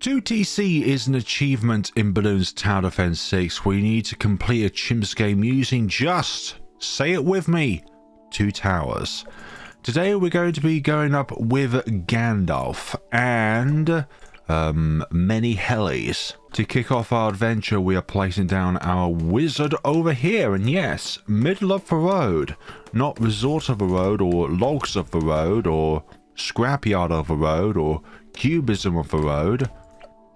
2TC is an achievement in Balloons Tower Defense 6 where you need to complete a chimps game using just, say it with me, 2 towers. Today we're going to be going up with Gandalf and many helis. To kick off our adventure, we are placing down our wizard over here, and yes, middle of the road, not resort of the road or logs of the road or scrapyard of the road or cubism of the road.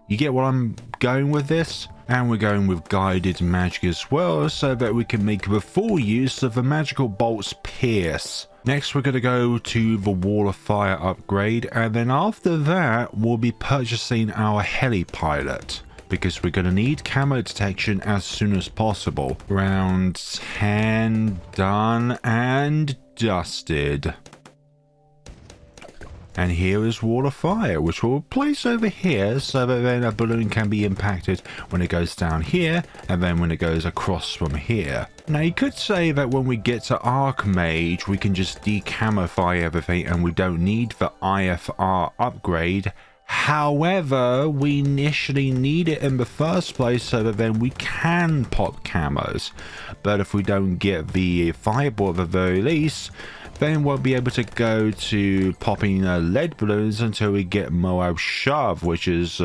You get what I'm going with this? And we're going with guided magic as well, so that we can make the full use of the magical bolt's pierce. Next we're going to go to the wall of fire upgrade, and then after that we'll be purchasing our Heli Pilot, because we're going to need camo detection as soon as possible. Round 10 done and dusted. And here is wall of fire, which we'll place over here so that then a balloon can be impacted when it goes down here and then when it goes across from here. Now you could say that when we get to Archmage we can just decamoufy everything and we don't need the IFR upgrade. However, we initially need it in the first place so that then we can pop camos. But if we don't get the fireball at the very least, then we'll be able to go to popping lead balloons until we get Moab Shove, which is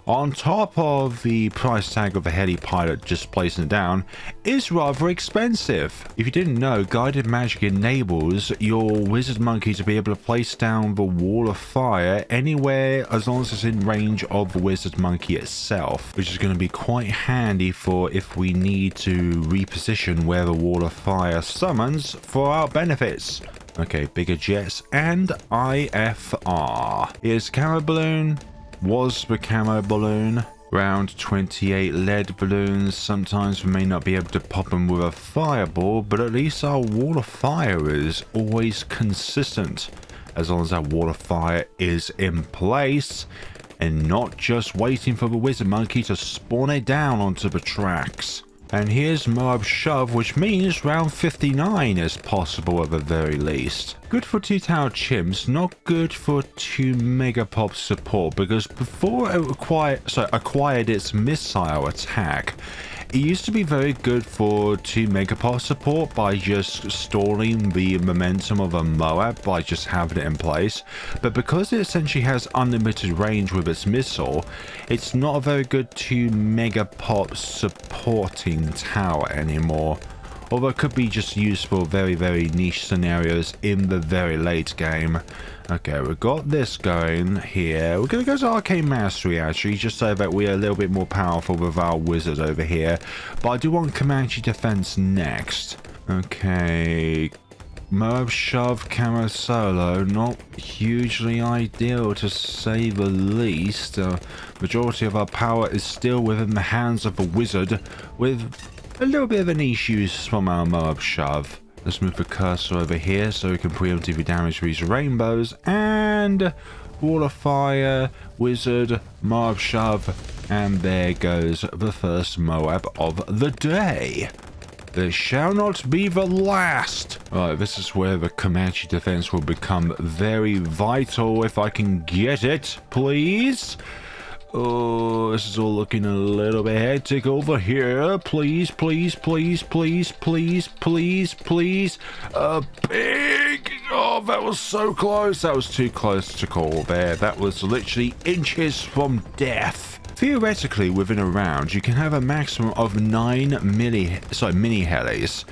on top of the price tag of the Heli Pilot, just placing it down, is rather expensive. If you didn't know, guided magic enables your wizard monkey to be able to place down the wall of fire anywhere as long as it's in range of the wizard monkey itself, which is going to be quite handy for if we need to reposition where the wall of fire summons for our benefits. Okay, bigger jets and IFR. Here's camo balloon. Was the camo balloon. Round 28 lead balloons. Sometimes we may not be able to pop them with a fireball, but at least our wall of fire is always consistent as long as our wall of fire is in place and not just waiting for the wizard monkey to spawn it down onto the tracks. And here's Moab Shove, which means round 59 is possible at the very least. Good for 2 tower chimps, not good for 2 megapop support, because before it acquired its missile attack, it used to be very good for 2 megapop support by just stalling the momentum of a Moab by just having it in place. But because it essentially has unlimited range with its missile, it's not a very good 2 megapop supporting tower anymore. Although it could be just used for very, very niche scenarios in the very late game. Okay, we've got this going here. We're going to go to Arcane Mastery actually, just so that we're a little bit more powerful with our wizard over here. But I do want Comanche Defense next. Okay, Moab Shove camo solo, not hugely ideal to say the least. Majority of our power is still within the hands of the wizard, with a little bit of a niche use from our Moab Shove. Let's move the cursor over here so we can preemptively damage these rainbows. And wall of fire, wizard, Moab Shove, and there goes the first Moab of the day. This shall not be the last. Right, this is where the Comanche defense will become very vital if I can get it, please. Oh, this is all looking a little bit hectic over here. Please, please, please, please, please, please, please. A big... Oh, that was so close. That was too close to call there. That was literally inches from death. Theoretically, within a round, you can have a maximum of 9 mini helis.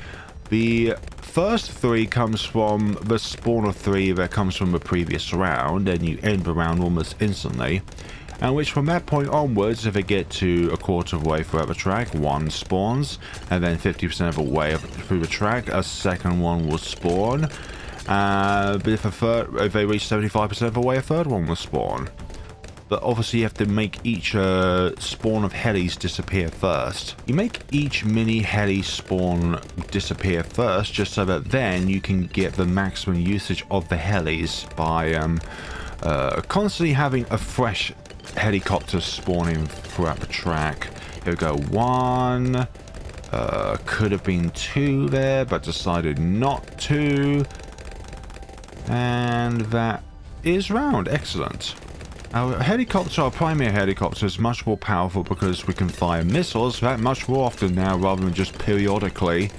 The first 3 comes from the spawn of 3 that comes from the previous round, and you end the round almost instantly. And which from that point onwards, if it get to a quarter of the way throughout the track, 1 spawns, and then 50% of the way through the track, a second one will spawn. But if they reach 75% of the way, a third one will spawn. But obviously you have to make each spawn of helis disappear first. You make each mini heli spawn disappear first, just so that then you can get the maximum usage of the helis by constantly having a fresh helicopter spawning throughout the track. Here we go, 1, could have been 2 there, but decided not to. And that is round, excellent. Our helicopter, our primary helicopter, is much more powerful because we can fire missiles that much more often now rather than just periodically.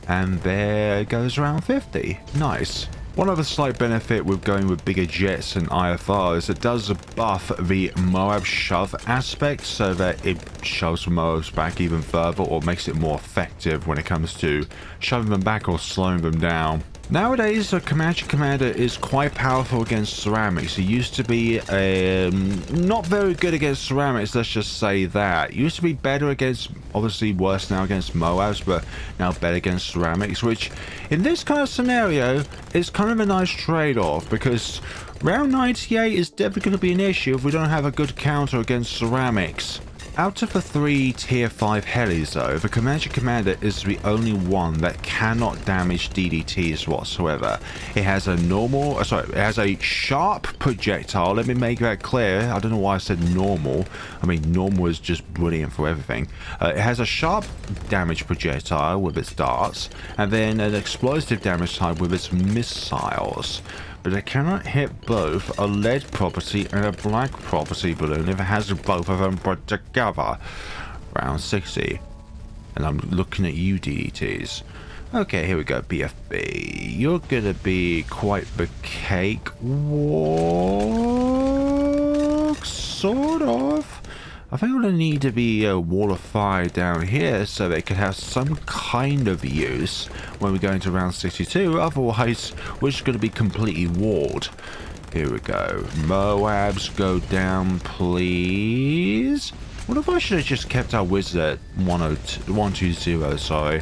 And there it goes around 50. Nice. One other slight benefit with going with bigger jets and IFR is it does buff the Moab shove aspect so that it shoves the Moabs back even further or makes it more effective when it comes to shoving them back or slowing them down. Nowadays, the Comanche Commander is quite powerful against ceramics. He used to be not very good against ceramics, let's just say that. He used to be better against, obviously worse now against Moabs, but now better against ceramics, which in this kind of scenario is kind of a nice trade-off because round 98 is definitely going to be an issue if we don't have a good counter against ceramics. Out of the 3 tier 5 helis though, the Comanche Commander is the only one that cannot damage DDTs whatsoever. It has a it has a sharp projectile, let me make that clear. I don't know why I said normal. I mean, normal is just brilliant for everything. It has a sharp damage projectile with its darts, and then an explosive damage type with its missiles. But it cannot hit both a lead property and a black property balloon if it has both of them put together. Round 60. And I'm looking at you, DDTs. Okay, here we go, BFB. You're gonna be quite the cake walk, sort of. I think I'm going to need to be a wall of fire down here so they could have some kind of use when we go into round 62. Otherwise, we're just going to be completely walled. Here we go. Moabs, go down, please. What if I should have just kept our wizard at 120, sorry.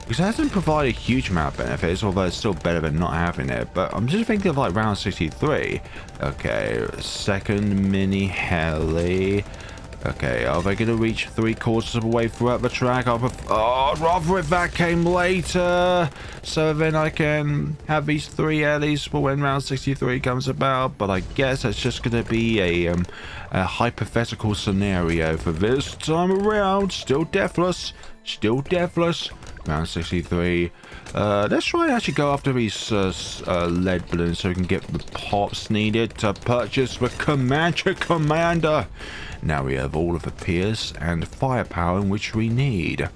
Because it hasn't provided a huge amount of benefits, although it's still better than not having it. But I'm just thinking of like round 63. Okay, second mini heli. Okay, are they going to reach 3/4 of the way throughout the track? Oh, rather if that came later, so then I can have these 3 helis for when round 63 comes about. But I guess it's just going to be a hypothetical scenario for this time around. Still deathless. Still deathless. Round 63. Let's try and actually go after these lead balloons so we can get the pops needed to purchase the Comanche Commander. Now we have all of the Pierce and firepower in which we need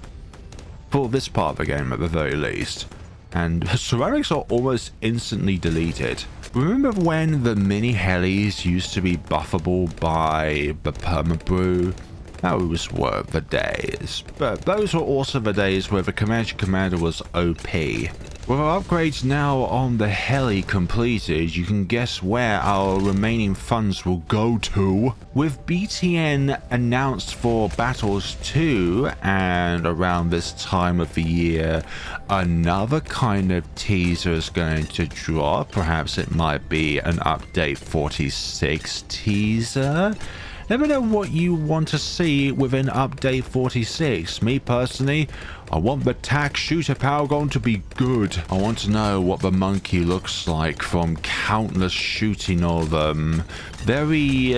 for this part of the game at the very least. And ceramics are almost instantly deleted. Remember when the mini helis used to be buffable by the permabrew? Those were the days. But those were also the days where the Comanche Commander was OP. With our upgrades now on the heli completed, you can guess where our remaining funds will go to. With BTN announced for Battles 2, and around this time of the year, another kind of teaser is going to drop. Perhaps it might be an Update 46 teaser. Let me know what you want to see within Update 46. Me personally, I want the tac shooter Paragon to be good. I want to know what the monkey looks like from countless shooting of very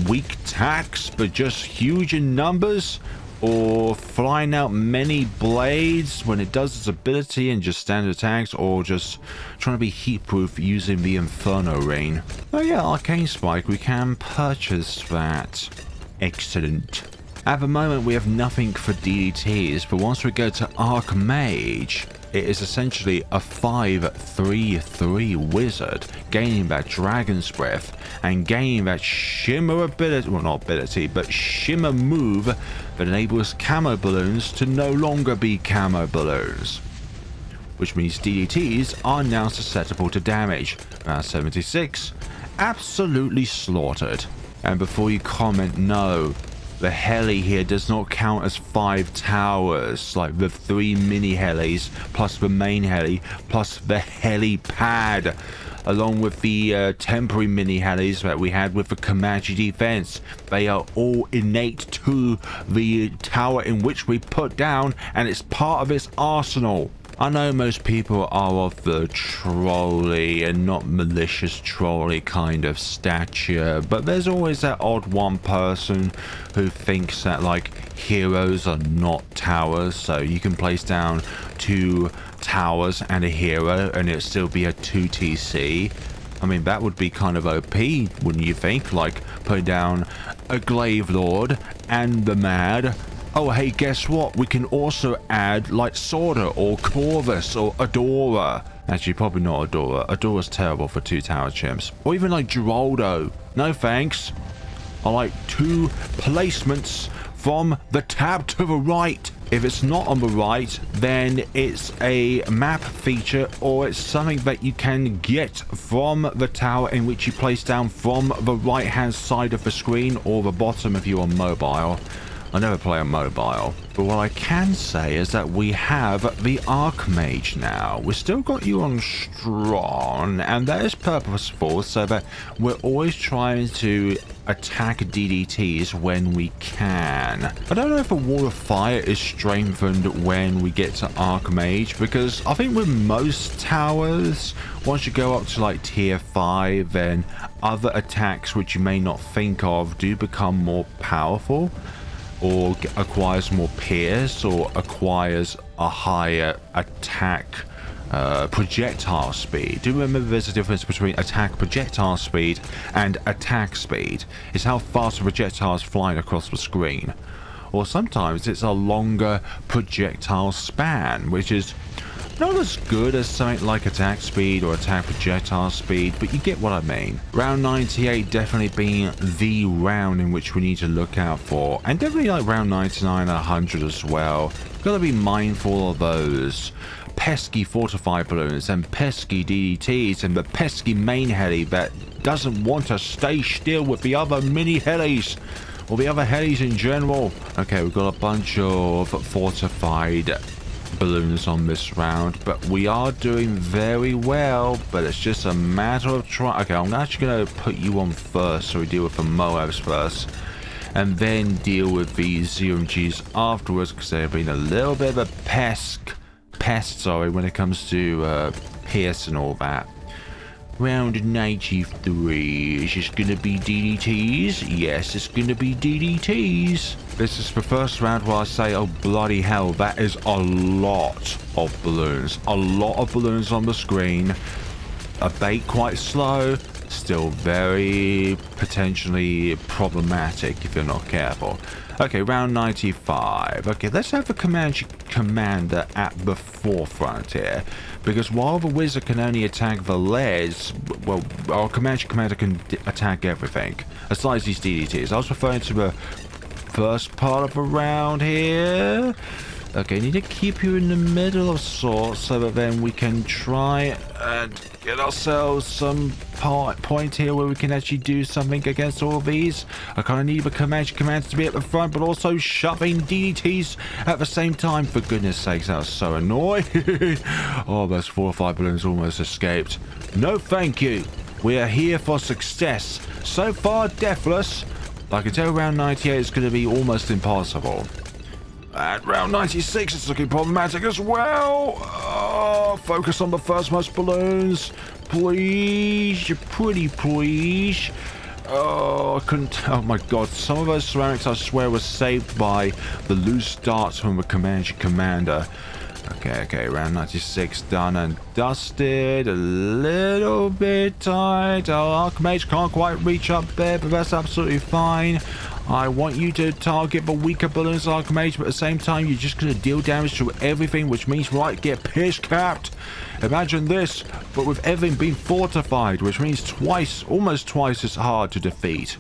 weak tacs, but just huge in numbers. Or flying out many blades when it does its ability and just standard attacks, or just trying to be heat proof using the Inferno Rain. Oh yeah, Arcane Spike, we can purchase that. Excellent. At the moment we have nothing for DDTs, but once we go to Archmage, it is essentially a 5/3/3 wizard, gaining that Dragon's Breath and gaining that shimmer ability, well not ability, but shimmer move that enables camo balloons to no longer be camo balloons. Which means DDTs are now susceptible to damage. Round 76, absolutely slaughtered. And before you comment, no, the heli here does not count as 5 towers, like the 3 mini helis, plus the main heli, plus the heli pad, along with the temporary mini helis that we had with the Comanche defense. They are all innate to the tower in which we put down, and it's part of its arsenal. I know most people are of the trolly and not malicious trolly kind of stature, but there's always that odd one person who thinks that like heroes are not towers, so you can place down 2 towers and a hero and it'll still be a 2 TC. I mean, that would be kind of OP, wouldn't you think? Like, putting down a Glaive Lord and the Mad. Oh, hey, guess what? We can also add, like, Sorda or Corvus or Adora. Actually, probably not Adora. Adora's terrible for 2 tower chimps. Or even, like, Geraldo. No thanks. I like 2 placements from the tab to the right. If it's not on the right, then it's a map feature or it's something that you can get from the tower in which you place down from the right hand side of the screen or the bottom if you're on mobile. I never play on mobile, but what I can say is that we have the Archmage now. We've still got you on strong, and that is purposeful so that we're always trying to attack DDTs when we can. I don't know if a Wall of Fire is strengthened when we get to Archmage, because I think with most towers, once you go up to like tier 5, then other attacks which you may not think of do become more powerful, or acquires more pierce, or acquires a higher attack projectile speed. Do remember there's a difference between attack projectile speed and attack speed. It's how fast a projectile is flying across the screen. Or sometimes it's a longer projectile span, which is not as good as something like attack speed or attack projectile speed, but you get what I mean. Round 98 definitely being the round in which we need to look out for, and definitely like round 99 and 100 as well. Gotta be mindful of those pesky fortified balloons and pesky DDTs and the pesky main heli that doesn't want to stay still with the other mini helis or the other helis in general. Okay, we've got a bunch of fortified balloons on this round, but we are doing very well, but it's just a matter of trying. Okay, I'm actually going to put you on first, so we deal with the Moabs first and then deal with the ZOMGs afterwards, because they've been a little bit of a pest when it comes to pierce and all that. Round 93, is this gonna be DDTs? Yes, it's gonna be DDTs. This is the first round where I say, oh bloody hell, that is a lot of balloons. A lot of balloons on the screen. A bait quite slow, still very potentially problematic if you're not careful. Okay, round 95. Okay, let's have the Comanche commander at the forefront here. Because while the wizard can only attack the leads, well, our Comanche commander can attack everything. Besides these DDTs. I was referring to the first part of the round here. Okay, need to keep you in the middle of sorts so that then we can try and get ourselves some point here where we can actually do something against all of these. I kind of need the Comanche commander to be at the front, but also shoving DDTs at the same time. For goodness sakes, that was so annoying. Oh, those 4 or 5 balloons almost escaped. No thank you. We are here for success. So far, deathless. I can tell round 98 is going to be almost impossible. At round 96, it's looking problematic as well. Oh, focus on the first most balloons. Please, you pretty please. Oh, I couldn't. Oh my god, some of those ceramics I swear were saved by the loose darts from the Comanche commander. Okay, round 96 done and dusted. A little bit tight. Our Archmage can't quite reach up there, but that's absolutely fine. I want you to target the weaker balloons, Archmage, but at the same time, you're just going to deal damage to everything, which means, right, get pierce capped. Imagine this, but with everything being fortified, which means almost twice as hard to defeat.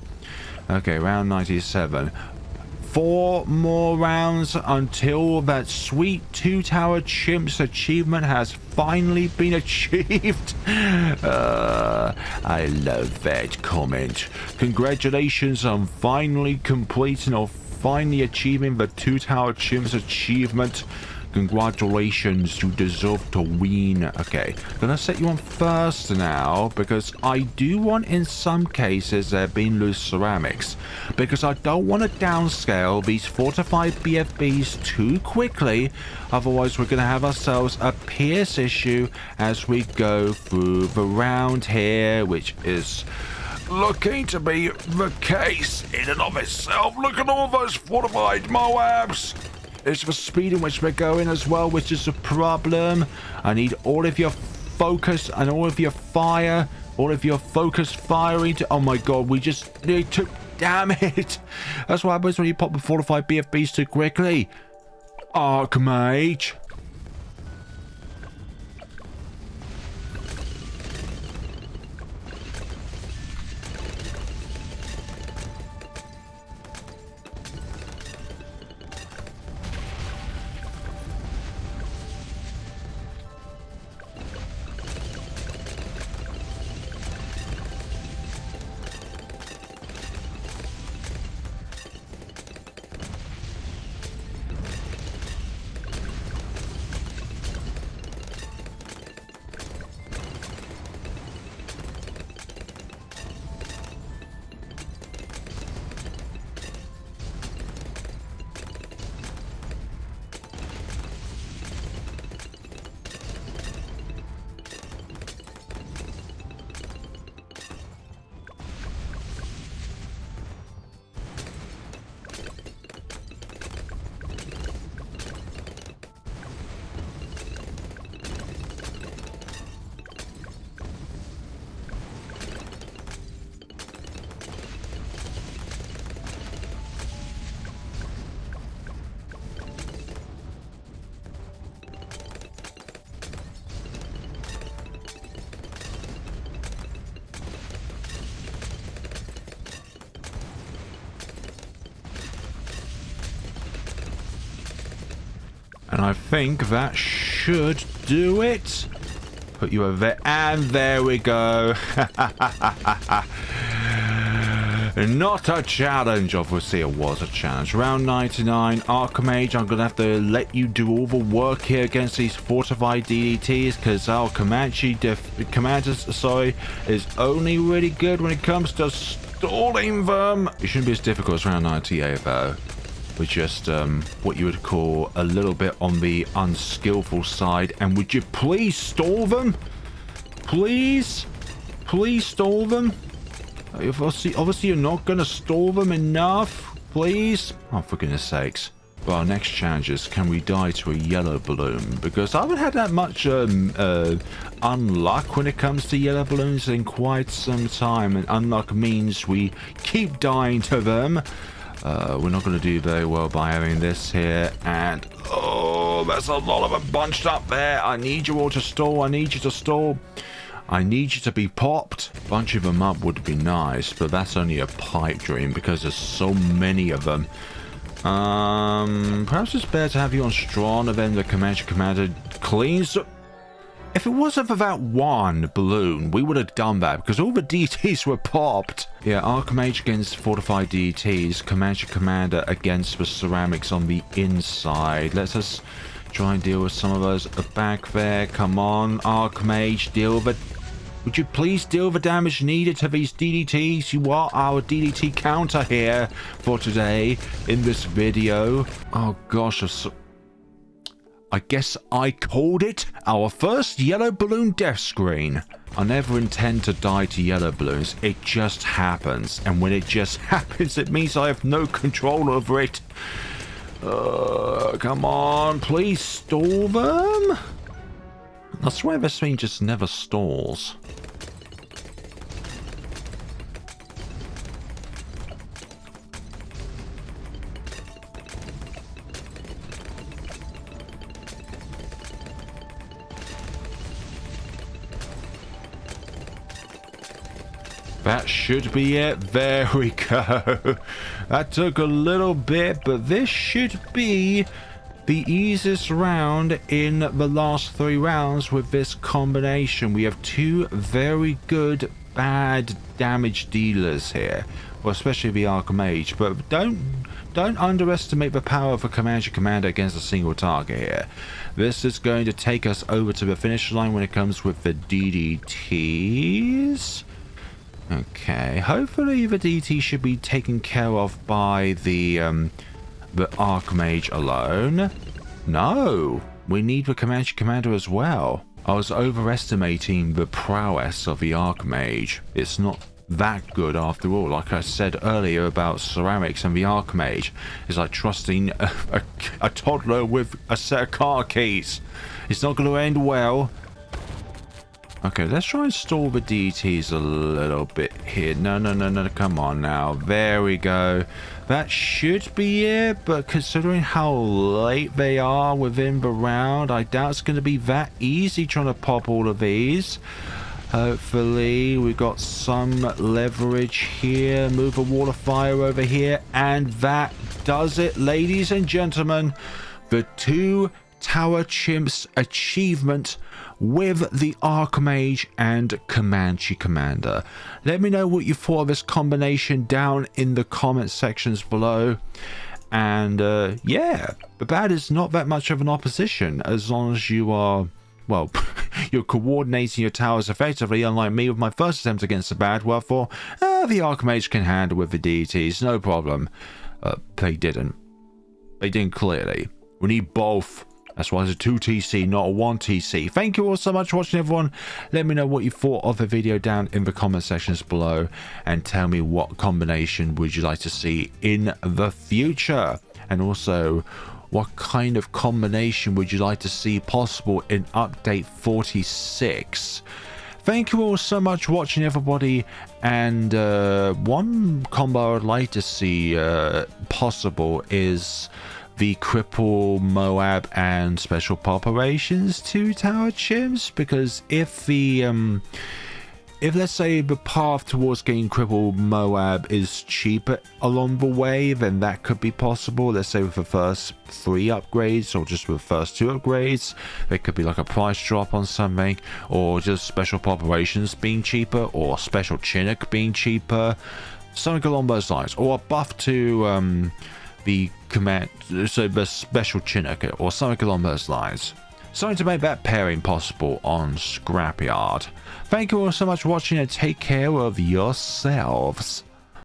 Okay, round 97. 4 more rounds until that sweet 2-tower chimps achievement has finally been achieved. I love that comment. Congratulations on finally completing or finally achieving the 2-tower chimps achievement. Congratulations, you deserve to win. Okay, gonna set you on first now, because I do want, in some cases, there being loose ceramics, because I don't want to downscale these fortified BFBs too quickly, otherwise we're gonna have ourselves a pierce issue as we go through the round here, which is looking to be the case in and of itself. Look at all those fortified Moabs. It's the speed in which we're going as well, which is a problem. I need all of your focus and all of your fire All of your focused firing to... Oh my god, we just took... Damn it! That's what happens when you pop the fortified BFBs too quickly. Archmage. And I think that should do it. Put you over there. And there we go. Not a challenge. Obviously, it was a challenge. Round 99. Archmage, I'm going to have to let you do all the work here against these fortified DDTs, because our Comanche is only really good when it comes to stalling them. It shouldn't be as difficult as round 98, though. With just what you would call a little bit on the unskillful side. And would you please stall them? Please? Please stall them? Obviously you're not going to stall them enough. Please? Oh, for goodness sakes. But our next challenge is, can we die to a yellow balloon? Because I haven't had that much unluck when it comes to yellow balloons in quite some time. And unluck means we keep dying to them. We're not going to do very well by having this here. And, oh, there's a lot of them bunched up there. I need you all to stall. I need you to stall. I need you to be popped. Bunching them up would be nice, but that's only a pipe dream because there's so many of them. Perhaps it's better to have you on strong, and then the Comanche commander cleans... If it wasn't for that one balloon, we would have done that, because all the DTs were popped. Yeah, Archmage against fortified DTs, Comanche Commander against the ceramics on the inside. Let's just try and deal with some of those back there. Come on, Archmage, deal with it. Would you please deal the damage needed to these DDTs? You are our DDT counter here for today in this video. Oh gosh, I guess I called it our first yellow balloon death screen. I never intend to die to yellow balloons. It just happens. And when it just happens, it means I have no control over it. Come on, please stall them. I swear this thing just never stalls. That should be it. There we go. That took a little bit, but this should be the easiest round in the last 3 rounds with this combination. We have 2 very good bad damage dealers here. Well, especially the Archmage, but don't underestimate the power of a Comanche Commander against a single target here. This is going to take us over to the finish line when it comes with the DDTs. Okay, hopefully the DT should be taken care of by the Archmage alone. No, we need the Comanche Commander as well. I was overestimating the prowess of the Archmage. It's not that good after all. Like I said earlier about ceramics and the Archmage, it's like trusting a toddler with a set of car keys. It's not going to end well. Okay, let's try and stall the DTs a little bit here. No, no, no, no, come on now. There we go. That should be it, but considering how late they are within the round, I doubt it's going to be that easy trying to pop all of these. Hopefully, we got some leverage here. Move a wall of fire over here, and that does it, ladies and gentlemen. The 2 Tower Chimps achievement with the Archmage and Comanche Commander. Let me know what you thought of this combination down in the comment sections below. And yeah, the bad is not that much of an opposition as long as you are, well, you're coordinating your towers effectively, unlike me with my first attempt against the bad. Wherefore, the Archmage can handle with the DTs, no problem. They didn't. They didn't clearly. We need both. That's why it's a 2 TC, not a 1 TC. Thank you all so much for watching, everyone. Let me know what you thought of the video down in the comment sections below. And tell me what combination would you like to see in the future. And also, what kind of combination would you like to see possible in update 46? Thank you all so much for watching, everybody. And one combo I'd like to see possible is the Cripple, Moab, and Special Operations 2 Tower Chimps, because if the if let's say the path towards getting Cripple Moab is cheaper along the way, then that could be possible. Let's say with the first 3 upgrades, or just with the first 2 upgrades, there could be like a price drop on something, or just Special Operations being cheaper, or Special Chinook being cheaper, something along those lines, or a buff to the command, so the Special Chinook, or something along those lines. Something to make that pairing possible on Scrapyard. Thank you all so much for watching, and take care of yourselves.